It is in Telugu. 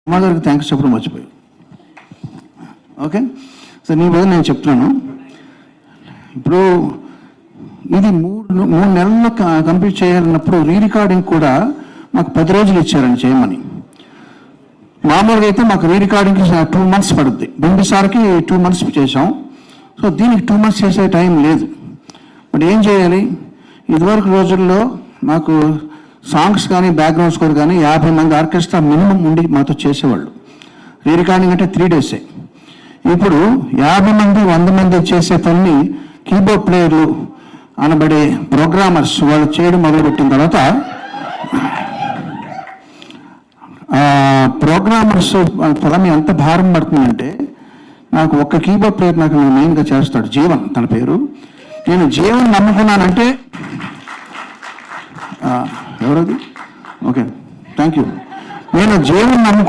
అమ్మగారికి థ్యాంక్స్ చెప్పడం మర్చిపోయి. ఓకే సార్, నీ మీద నేను చెప్తున్నాను. ఇప్పుడు ఇది మూడు నెలల్లో కంప్లీట్ చేయాలన్నప్పుడు రికార్డింగ్ కూడా మాకు 10 రోజులు ఇచ్చారండి చేయమని. మామూలుగా అయితే మాకు రికార్డింగ్కి 2 months పడుద్ది. బిందుసారికి 2 months చేసాం. సో దీనికి 2 months చేసే టైం లేదు. బట్ ఏం చేయాలి? ఇదివరకు రోజుల్లో మాకు సాంగ్స్ కానీ బ్యాక్గ్రౌండ్ స్కోర్ కానీ 50 మంది ఆర్కెస్ట్రా మినిమం ఉండి మాతో చేసేవాళ్ళు. రికార్డింగ్ అంటే 3 days. ఇప్పుడు 50 మంది 100 మంది చేసే పని కీబోర్డ్ ప్లేయర్లు అనబడే ప్రోగ్రామర్స్ వాళ్ళు చేయడం మొదలుపెట్టిన తర్వాత ప్రోగ్రామర్స్ పొలం ఎంత భారం పడుతుందంటే, నాకు ఒక్క కీబోర్డ్ ప్లేయర్ నాకు మెయిన్గా చేస్తాడు, జీవన్ తన పేరు. నేను జీవన్ నమ్ముకున్నానంటే ఎవరది? Okay, thank you. నేను జీవన్ నమ్ముకున్నాను.